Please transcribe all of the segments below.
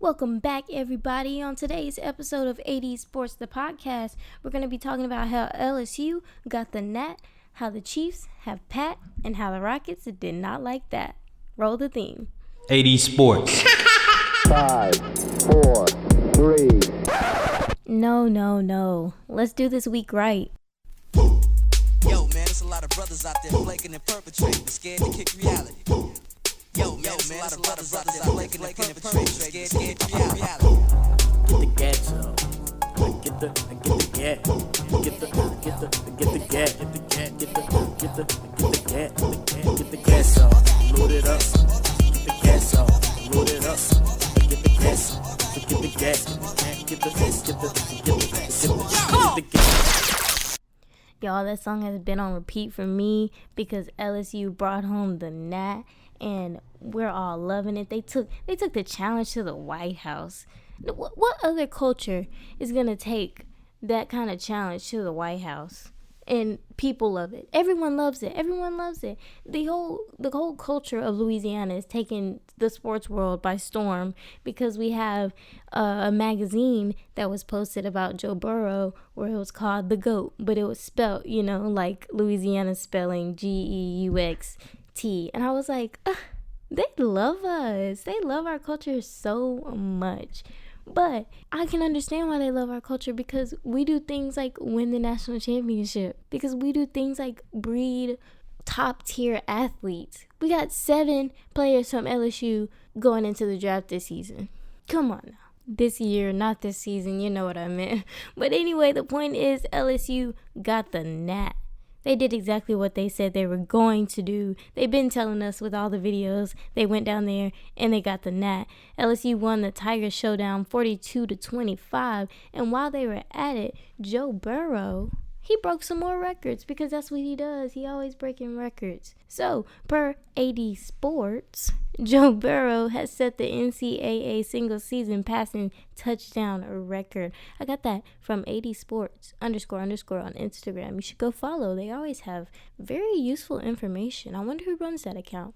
Welcome back, everybody. On today's episode of 80s Sports, the podcast, we're going to be talking about how LSU got the Nat, how the Chiefs have Pat, and how the Rockets did not like that. Roll the theme. 80s Sports. 5, 4, 3. No. Let's do this week right. Yo, man, there's a lot of brothers out there flaking and perpetrating, scared to kick reality. Yo, man, there's a lot of brothers out there flaking and perpetrating, scared to kick reality. Get the gas up. Get the gas. Get the gas. Get the gas up. Load it up. Get the gas up. Load it up. Get the gas. Get the gas. Y'all, that song has been on repeat for me because LSU brought home the Nat, and we're all loving it. They took the challenge to the White House. What other culture is gonna take that kind of challenge to the White House? And people love it. Everyone loves it. The whole culture of Louisiana is taking the sports world by storm because we have a magazine that was posted about Joe Burrow where it was called The GOAT, but it was spelled, like Louisiana spelling GEUXT. And I was like, they love us. They love our culture so much. But I can understand why they love our culture because we do things like win the national championship, because we do things like breed top tier athletes. We got 7 players from LSU going into the draft this season. Come on now. This year, not this season, you know what I meant. But anyway, the point is LSU got the Nat. They did exactly what they said they were going to do. They've been telling us with all the videos. They went down there and they got the Nat. LSU won the Tigers showdown 42-25. And while they were at it, Joe Burrow, he broke some more records because that's what he does. He always breaking records. So, per 80 Sports, Joe Burrow has set the NCAA single season passing touchdown record. I got that from 80 Sports _ on Instagram. You should go follow. They always have very useful information. I wonder who runs that account.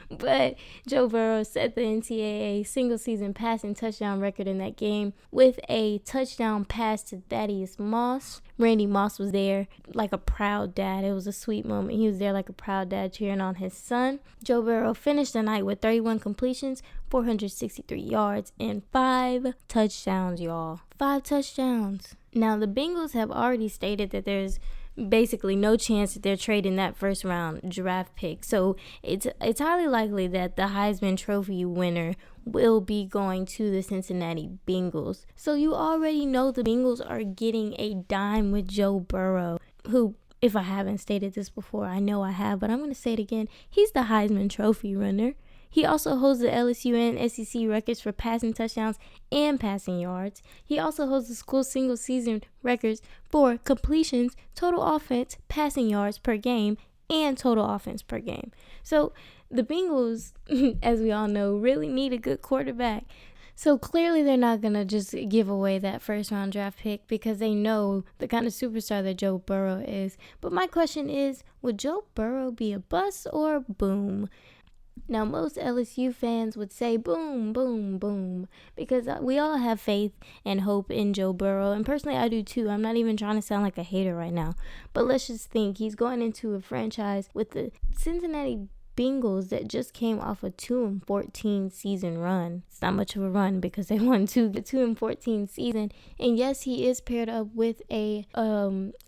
But Joe Burrow set the NCAA single season passing touchdown record in that game with a touchdown pass to Thaddeus Moss. Randy Moss was there like a proud dad. It was a sweet moment. He was there like a proud dad cheering on his son. Joe Burrow finished the night with 31 completions, 463 yards, and 5 touchdowns, y'all. 5 touchdowns. Now, the Bengals have already stated that there's basically no chance that they're trading that first round draft pick. So it's highly likely that the Heisman Trophy winner will be going to the Cincinnati Bengals. So you already know the Bengals are getting a dime with Joe Burrow, who, if I haven't stated this before, I know I have, but I'm going to say it again. He's the Heisman Trophy winner. He also holds the LSU and SEC records for passing touchdowns and passing yards. He also holds the school single season records for completions, total offense, passing yards per game, and total offense per game. So the Bengals, as we all know, really need a good quarterback. So clearly they're not going to just give away that first round draft pick because they know the kind of superstar that Joe Burrow is. But my question is, would Joe Burrow be a bust or a boom? Now, most LSU fans would say boom, boom, boom, because we all have faith and hope in Joe Burrow, and personally, I do too. I'm not even trying to sound like a hater right now, but let's just think he's going into a franchise with the Cincinnati Bengals that just came off a 2-14 season run. It's not much of a run because they won the 2-14 season. And yes, he is paired up with a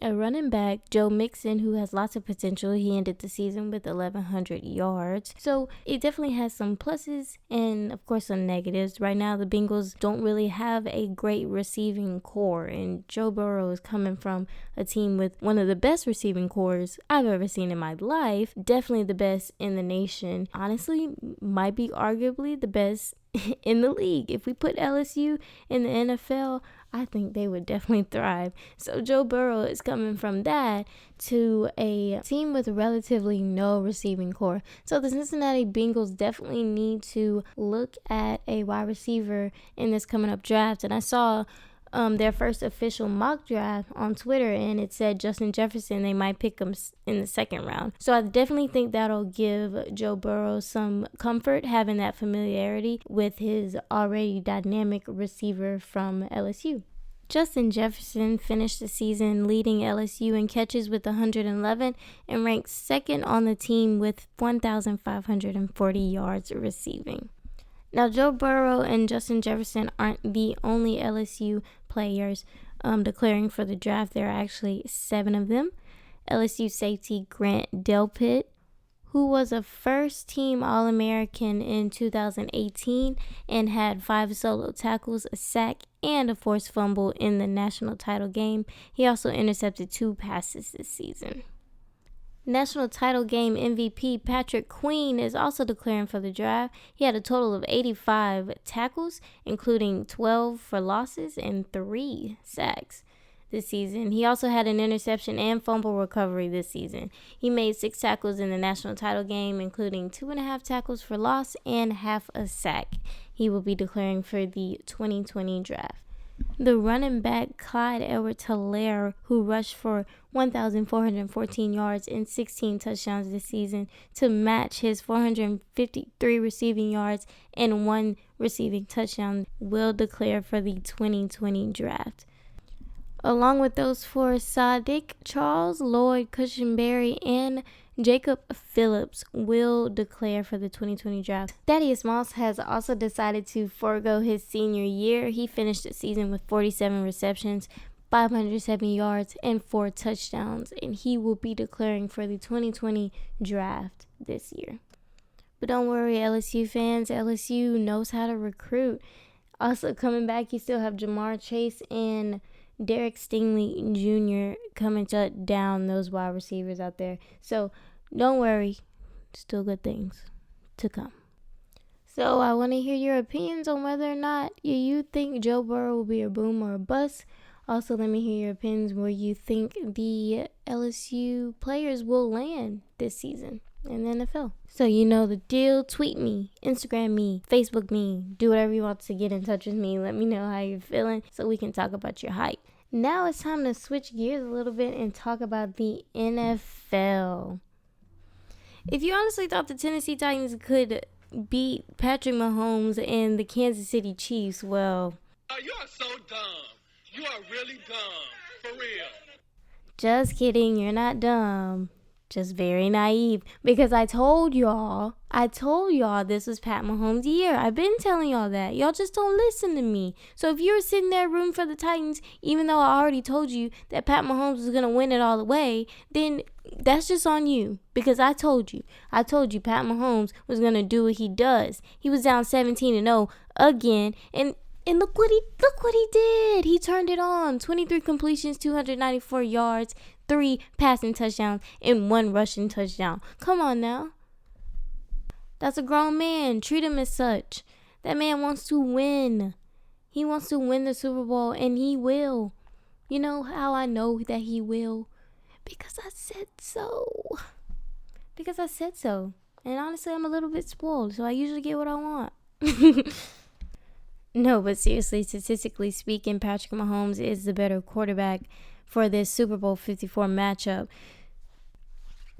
running back, Joe Mixon, who has lots of potential. He ended the season with 1,100 yards. So it definitely has some pluses and of course some negatives. Right now, the Bengals don't really have a great receiving core, and Joe Burrow is coming from a team with one of the best receiving cores I've ever seen in my life. Definitely the best in the nation. Honestly, might be arguably the best in the league. If we put LSU in the NFL, I think they would definitely thrive. So Joe Burrow is coming from that to a team with relatively no receiving core. So the Cincinnati Bengals definitely need to look at a wide receiver in this coming up draft. And I saw their first official mock draft on Twitter, and it said Justin Jefferson, they might pick him in the second round. So I definitely think that'll give Joe Burrow some comfort, having that familiarity with his already dynamic receiver from LSU. Justin Jefferson finished the season leading LSU in catches with 111 and ranked second on the team with 1,540 yards receiving. Now, Joe Burrow and Justin Jefferson aren't the only LSU players declaring for the draft. There are actually 7 of them. LSU safety Grant Delpit, who was a first-team All-American in 2018 and had 5 solo tackles, a sack, and a forced fumble in the national title game. He also intercepted 2 passes this season. National title game MVP Patrick Queen is also declaring for the draft. He had a total of 85 tackles, including 12 for losses and 3 sacks this season. He also had an interception and fumble recovery this season. He made 6 tackles in the national title game, including 2.5 tackles for loss and half a sack. He will be declaring for the 2020 draft. The running back Clyde Edwards-Helaire, who rushed for 1,414 yards and 16 touchdowns this season to match his 453 receiving yards and 1 receiving touchdown, will declare for the 2020 draft. Along with those 4, Sadiq Charles, Lloyd Cushenberry, and Jacob Phillips will declare for the 2020 draft. Thaddeus Moss has also decided to forego his senior year. He finished the season with 47 receptions, 570 yards, and 4 touchdowns, and he will be declaring for the 2020 draft this year. But don't worry, LSU fans, LSU knows how to recruit. Also coming back, you still have Jamar Chase and Derek Stingley Jr. coming to down those wide receivers out there. So don't worry, still good things to come. So I want to hear your opinions on whether or not you think Joe Burrow will be a boom or a bust. Also, let me hear your opinions where you think the LSU players will land this season in the NFL. So you know the deal. Tweet me, Instagram me, Facebook me, do whatever you want to get in touch with me. Let me know how you're feeling so we can talk about your hype. Now it's time to switch gears a little bit and talk about the NFL. If you honestly thought the Tennessee Titans could beat Patrick Mahomes and the Kansas City Chiefs, well... You are so dumb. You are really dumb. For real. Just kidding, you're not dumb. Just very naive, because I told y'all this was Pat Mahomes' year. I've been telling y'all that. Y'all just don't listen to me. So if you're sitting there rooting for the Titans, even though I already told you that Pat Mahomes was going to win it all the way, then that's just on you, because I told you Pat Mahomes was going to do what he does. He was down 17-0 again, and look what he did. He turned it on. 23 completions, 294 yards, 3 passing touchdowns, and 1 rushing touchdown. Come on now. That's a grown man. Treat him as such. That man wants to win. He wants to win the Super Bowl, and he will. You know how I know that he will? Because I said so. And honestly, I'm a little bit spoiled, so I usually get what I want. No, but seriously, statistically speaking, Patrick Mahomes is the better quarterback for this Super Bowl 54 matchup.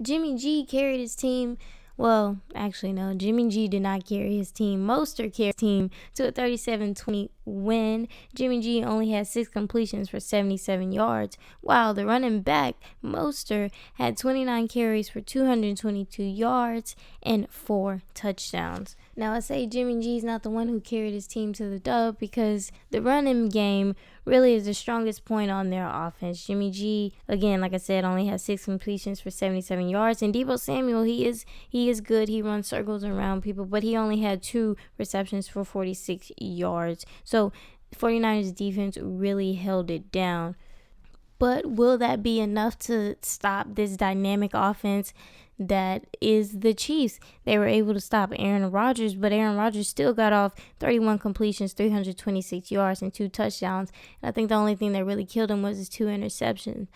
Jimmy G carried his team. Well, actually, no. Jimmy G did not carry his team. Mostert carried his team to a 37-20 win. Jimmy G only had 6 completions for 77 yards, while the running back, Mostert, had 29 carries for 222 yards and 4 touchdowns. Now, I say Jimmy G's not the one who carried his team to the dub because the running game really is the strongest point on their offense. Jimmy G, again, like I said, only has 6 completions for 77 yards. And Deebo Samuel, he is good. He runs circles around people, but he only had 2 receptions for 46 yards. So 49ers defense really held it down. But will that be enough to stop this dynamic offense that is the Chiefs? They were able to stop Aaron Rodgers, but Aaron Rodgers still got off 31 completions, 326 yards, and 2 touchdowns. And I think the only thing that really killed him was his 2 interceptions.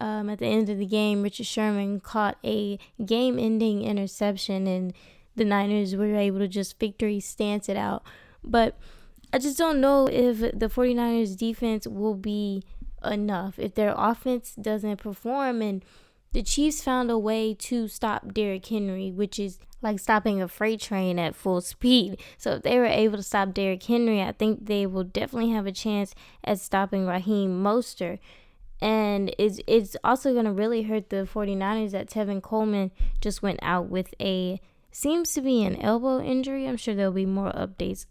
At the end of the game, Richard Sherman caught a game-ending interception, and the Niners were able to just victory stance it out. But I just don't know if the 49ers defense will be enough. If their offense doesn't perform, and the Chiefs found a way to stop Derrick Henry, which is like stopping a freight train at full speed. So if they were able to stop Derrick Henry, I think they will definitely have a chance at stopping Raheem Mostert. And it's also going to really hurt the 49ers that Tevin Coleman just went out with seems to be an elbow injury. I'm sure there'll be more updates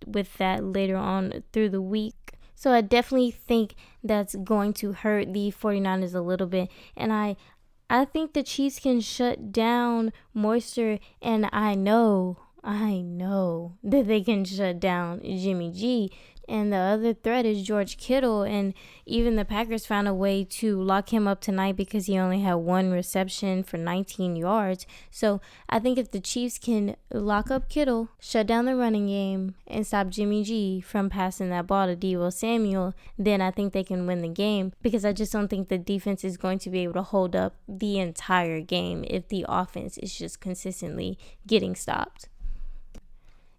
with that later on through the week. So I definitely think that's going to hurt the 49ers a little bit. And I think the Chiefs can shut down Moisture, and I know that they can shut down Jimmy G. And the other threat is George Kittle, and even the Packers found a way to lock him up tonight because he only had one reception for 19 yards. So I think if the Chiefs can lock up Kittle, shut down the running game, and stop Jimmy G from passing that ball to Deebo Samuel, then I think they can win the game, because I just don't think the defense is going to be able to hold up the entire game if the offense is just consistently getting stopped.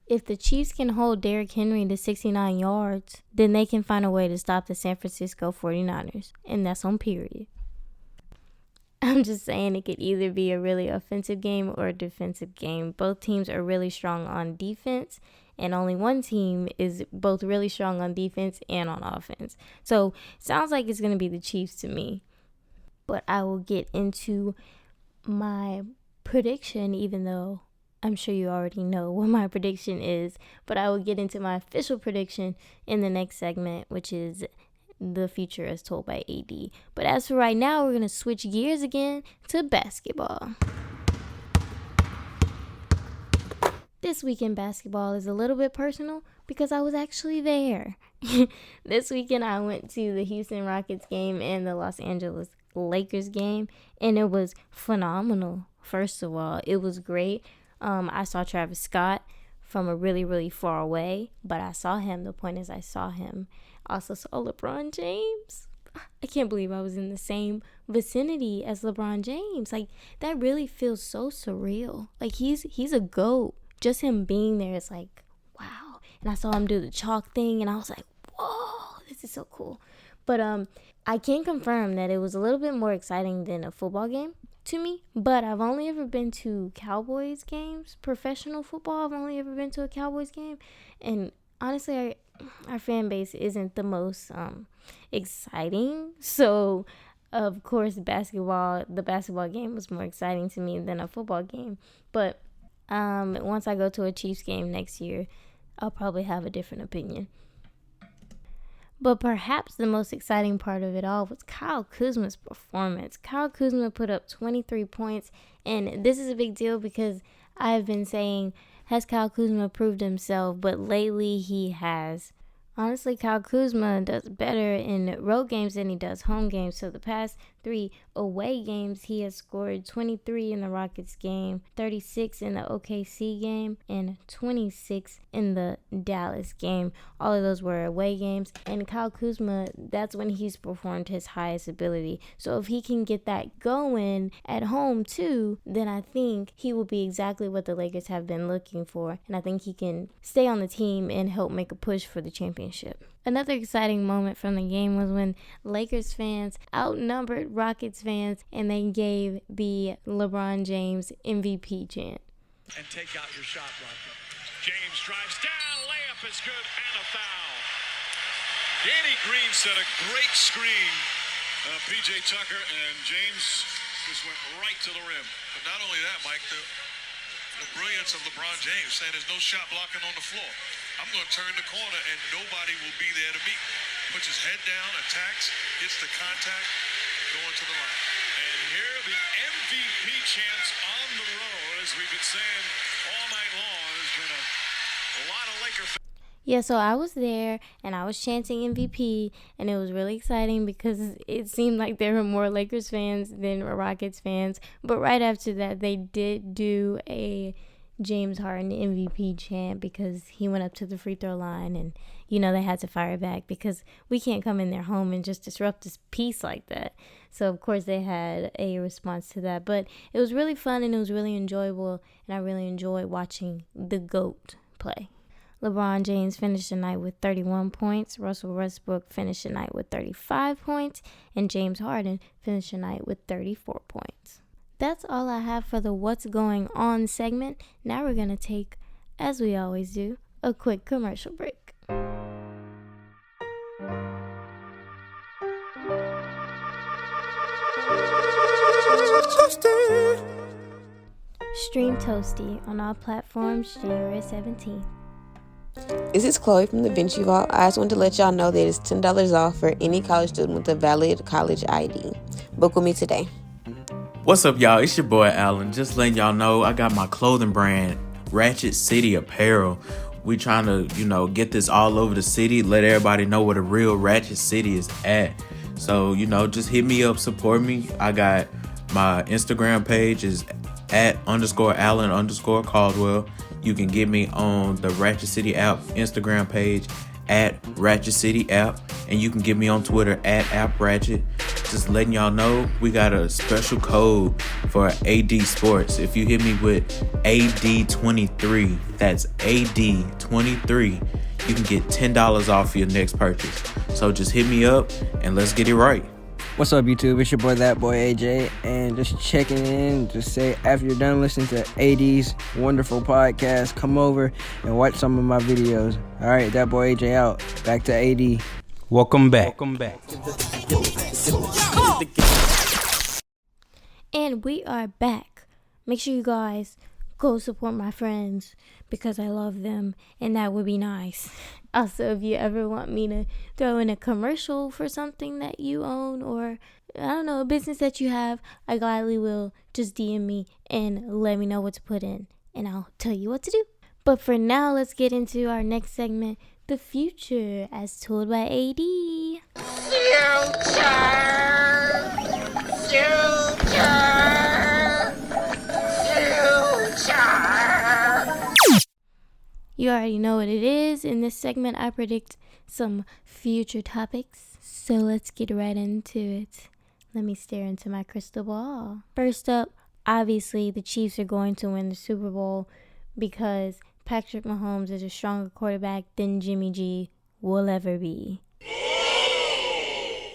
If the Chiefs can hold Derrick Henry to 69 yards, then they can find a way to stop the San Francisco 49ers. And that's on period. I'm just saying it could either be a really offensive game or a defensive game. Both teams are really strong on defense, and only one team is both really strong on defense and on offense. So sounds like it's going to be the Chiefs to me. But I will get into my prediction, even though I'm sure you already know what my prediction is, but I will get into my official prediction in the next segment, which is the future as told by AD. But as for right now, we're going to switch gears again to basketball. This weekend basketball is a little bit personal because I was actually there. This weekend I went to the Houston Rockets game and the Los Angeles Lakers game, and it was phenomenal. First of all, it was great. I saw Travis Scott from a really, really far away, but I saw him. The point is I saw him. I also saw LeBron James. I can't believe I was in the same vicinity as LeBron James. Like, that really feels so surreal. Like, he's a GOAT. Just him being there is like, wow. And I saw him do the chalk thing, and I was like, whoa, this is so cool. But I can confirm that it was a little bit more exciting than a football game to me, but I've only ever been to Cowboys games, professional football. I've only ever been to a Cowboys game, and honestly, our fan base isn't the most exciting. So, of course, the basketball game was more exciting to me than a football game. But once I go to a Chiefs game next year, I'll probably have a different opinion. But perhaps the most exciting part of it all was Kyle Kuzma's performance. Kyle Kuzma put up 23 points, and this is a big deal because I've been saying, has Kyle Kuzma proved himself? But lately he has. Honestly, Kyle Kuzma does better in road games than he does home games. So the past 3 away games, he has scored 23 in the Rockets game, 36 in the OKC game, and 26 in the Dallas game. All of those were away games. And Kyle Kuzma, that's when he's performed his highest ability. So if he can get that going at home too, then I think he will be exactly what the Lakers have been looking for. And I think he can stay on the team and help make a push for the championship. Another exciting moment from the game was when Lakers fans outnumbered Rockets fans and they gave the LeBron James MVP chant. And take out your shot blocker. James drives down, layup is good, and a foul. Danny Green set a great screen. P.J. Tucker and James just went right to the rim. But not only that, Mike, the brilliance of LeBron James saying there's no shot blocking on the floor. I'm going to turn the corner and nobody will be there to meet me. Puts his head down, attacks, gets the contact, going to the line. And here the MVP chants on the road, as we've been saying all night long. There's been a lot of Laker fans. Yeah, so I was there and I was chanting MVP, and it was really exciting because it seemed like there were more Lakers fans than Rockets fans. But right after that, they did do a James Harden MVP chant because he went up to the free throw line, and they had to fire back because we can't come in their home and just disrupt this peace like that. So of course they had a response to that, but it was really fun and it was really enjoyable, and I really enjoyed watching the GOAT play. LeBron James finished the night with 31 points. Russell Westbrook finished the night with 35 points. And James Harden finished the night with 34 points. That's all I have for the What's Going On segment. Now we're going to take, as we always do, a quick commercial break. Stream Toasty on all platforms January 17th. This is Chloe from the Vinci Vault. I just wanted to let y'all know that it's $10 off for any college student with a valid college ID. Book with me today. What's up, y'all? It's your boy Alan. Just letting y'all know I got my clothing brand, Ratchet City Apparel. We trying to, get this all over the city, let everybody know where the real Ratchet City is at. So, just hit me up, support me. I got my Instagram page is @_Alan_Caldwell. You can get me on the Ratchet City app Instagram page @Ratchet City app, and you can get me on Twitter @AppRatchet. Just letting y'all know we got a special code for AD Sports. If you hit me with AD23, that's AD23, you can get $10 off your next purchase. So just hit me up and let's get it right. What's up, YouTube? It's your boy, That Boy AJ, and just checking in. Just say, after you're done listening to AD's wonderful podcast, come over and watch some of my videos. All right, That Boy AJ out. Back to AD. Welcome back. And we are back. Make sure you guys go support my friends because I love them, and that would be nice. Also, if you ever want me to throw in a commercial for something that you own or, I don't know, a business that you have, I gladly will. Just DM me and let me know what to put in, and I'll tell you what to do. But for now, let's get into our next segment, The Future, as told by AD. You already know what it is. In this segment, I predict some future topics. So let's get right into it. Let me stare into my crystal ball. First up, obviously, the Chiefs are going to win the Super Bowl because Patrick Mahomes is a stronger quarterback than Jimmy G will ever be.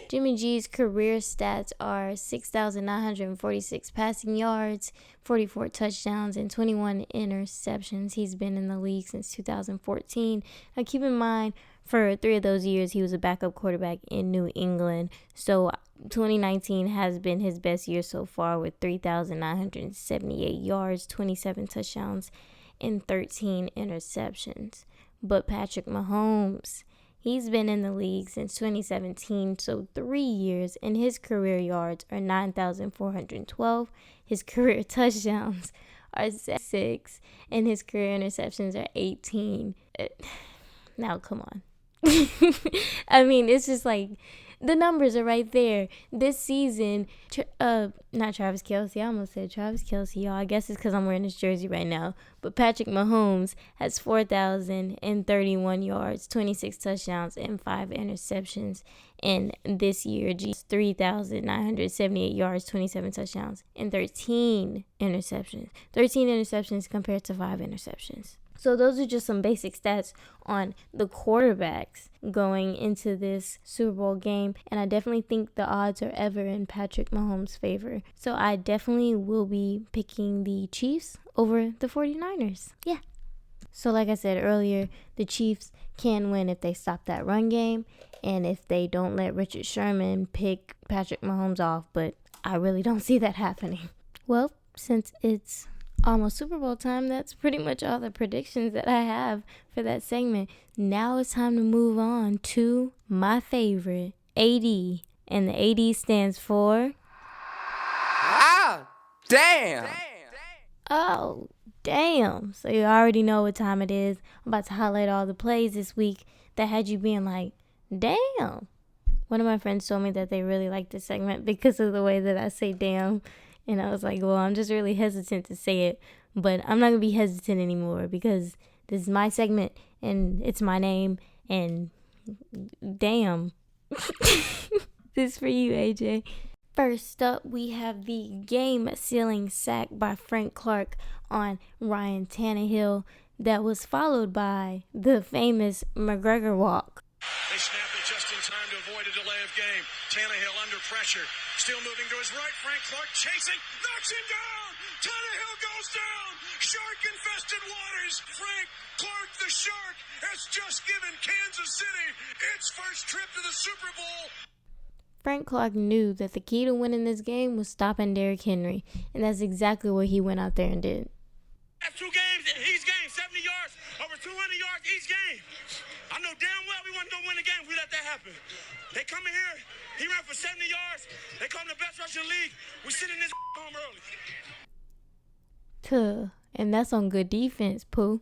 Jimmy G's career stats are 6,946 passing yards, 44 touchdowns, and 21 interceptions. He's been in the league since 2014. Now, keep in mind, for 3 of those years, he was a backup quarterback in New England. So 2019 has been his best year so far with 3,978 yards, 27 touchdowns, and 13 interceptions. But Patrick Mahomes, he's been in the league since 2017, so 3 years, and his career yards are 9,412. His career touchdowns are 6, and his career interceptions are 18. Now, come on. I mean, it's just like, the numbers are right there. This season, not Travis Kelce. I almost said Travis Kelce, y'all. I guess it's because I'm wearing his jersey right now. But Patrick Mahomes has 4,031 yards, 26 touchdowns, and 5 interceptions. And this year, 3,978 yards, 27 touchdowns, and 13 interceptions. 13 interceptions compared to 5 interceptions. So those are just some basic stats on the quarterbacks going into this Super Bowl game. And I definitely think the odds are ever in Patrick Mahomes' favor. So I definitely will be picking the Chiefs over the 49ers. Yeah. So like I said earlier, the Chiefs can win if they stop that run game and if they don't let Richard Sherman pick Patrick Mahomes off. But I really don't see that happening. Well, since it's almost Super Bowl time, that's pretty much all the predictions that I have for that segment. Now it's time to move on to my favorite, AD. And the AD stands for... Damn! Oh, damn. So you already know what time it is. I'm about to highlight all the plays this week that had you being like, damn. One of my friends told me that they really liked this segment because of the way that I say damn. And I was like, well, I'm just really hesitant to say it. But I'm not going to be hesitant anymore because this is my segment and it's my name. And damn. This is for you, AJ. First up, we have the game-sealing sack by Frank Clark on Ryan Tannehill. that was followed by the famous McGregor walk. They snap it just in time to avoid a delay of game. Tannehill under pressure. Still moving to his right. Frank Clark chasing. Knocks him down. Tannehill goes down. Shark-infested waters. Frank Clark, the Shark, has just given Kansas City its first trip to the Super Bowl. Frank Clark knew that the key to winning this game was stopping Derrick Henry, and that's exactly what he went out there and did. That's 2 games, each game, 70 yards, over 200 yards each game. I know damn well we wasn't going to win the game if we let that happen. They come in here, he ran for 70 yards, they call him the best rusher in the league. We sit in this home early. And that's on good defense, Pooh.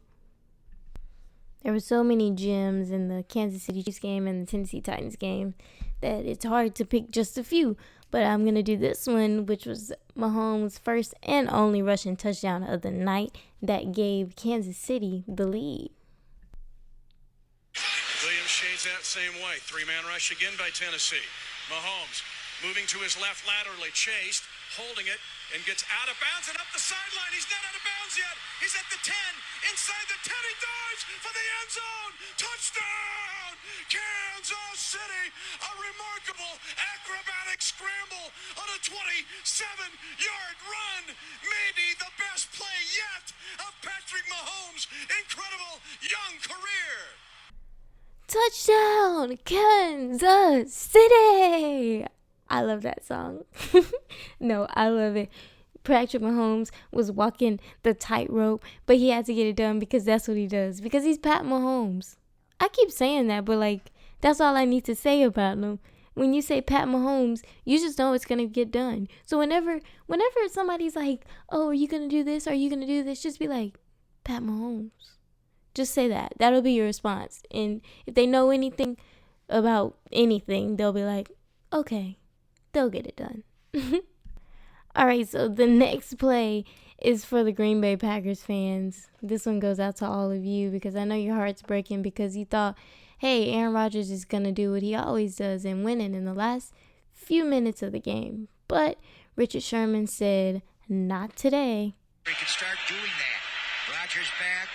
There were so many gems in the Kansas City Chiefs game and the Tennessee Titans game that it's hard to pick just a few. But I'm going to do this one, which was Mahomes' first and only rushing touchdown of the night that gave Kansas City the lead. Williams shades that same way. 3-man rush again by Tennessee. Mahomes moving to his left laterally, chased, holding it, and gets out of bounds and up the sideline. He's not out of bounds yet. He's at the 10. Inside the 10, he dives for the end zone. Touchdown, Kansas City. A remarkable acrobatic scramble on a 27-yard run. Maybe the best play yet of Patrick Mahomes' incredible young career. Touchdown, Kansas City! I love that song. No, I love it. Patrick Mahomes was walking the tightrope, but he had to get it done because that's what he does. Because he's Pat Mahomes. I keep saying that, but that's all I need to say about him. When you say Pat Mahomes, you just know it's gonna get done. So whenever somebody's like, "Oh, are you gonna do this? Are you gonna do this?" Just be like, "Pat Mahomes." Just say that. That'll be your response. And if they know anything about anything, they'll be like, "Okay." They'll get it done. All right, so the next play is for the Green Bay Packers fans. This one goes out to all of you because I know your heart's breaking because you thought, hey, Aaron Rodgers is going to do what he always does and winning in the last few minutes of the game. But Richard Sherman said, not today. He can start doing that. Rodgers back.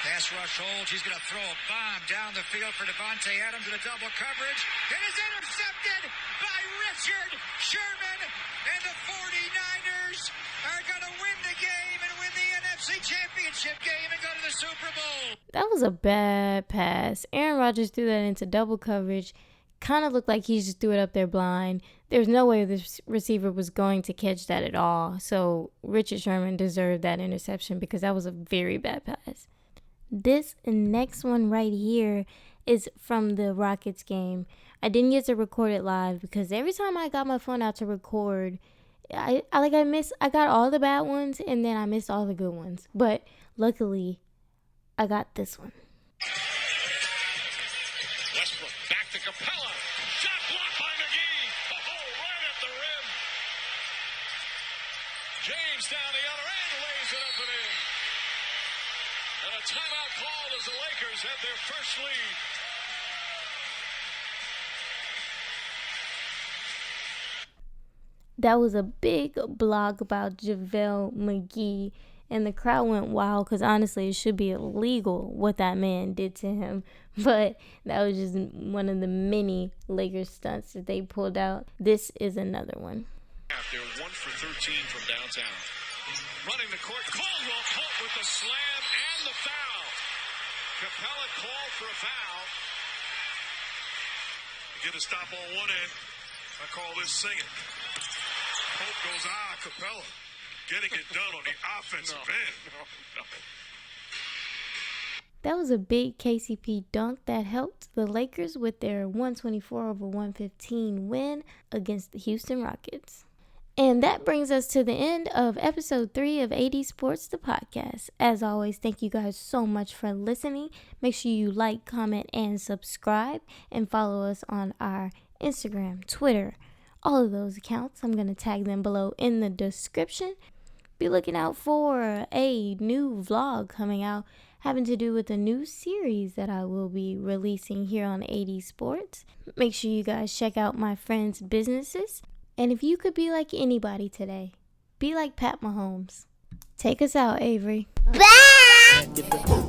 Pass rush holds. He's going to throw a bomb down the field for Devontae Adams in a double coverage. It is intercepted by Richard Sherman. And the 49ers are going to win the game and win the NFC Championship game and go to the Super Bowl. That was a bad pass. Aaron Rodgers threw that into double coverage. Kind of looked like he just threw it up there blind. There's no way this receiver was going to catch that at all. So Richard Sherman deserved that interception because that was a very bad pass. This next one right here is from the Rockets game. I didn't get to record it live because every time I got my phone out to record, I got all the bad ones and then I missed all the good ones. But luckily, I got this one. Westbrook back to Capella. Shot blocked by McGee. Oh, right at the rim. James down the other end, lays it up and in. And a timeout called as the Lakers have their first lead. That was a big block about JaVale McGee, and the crowd went wild because honestly, it should be illegal what that man did to him. But that was just one of the many Lakers stunts that they pulled out. This is another one. They're 1 for 13 from downtown. Running the court, Caldwell caught with the slam and the foul. Capella called for a foul. Get a stop on one end. I call this singing. Pope goes, Capella. Getting it done on the offensive end. No. That was a big KCP dunk that helped the Lakers with their 124-115 win against the Houston Rockets. And that brings us to the end of episode 3 of AD Sports, the podcast. As always, thank you guys so much for listening. Make sure you like, comment, and subscribe. And follow us on our Instagram, Twitter, all of those accounts. I'm going to tag them below in the description. Be looking out for a new vlog coming out having to do with a new series that I will be releasing here on AD Sports. Make sure you guys check out my friends' businesses. And if you could be like anybody today, be like Pat Mahomes. Take us out, Avery. Bye!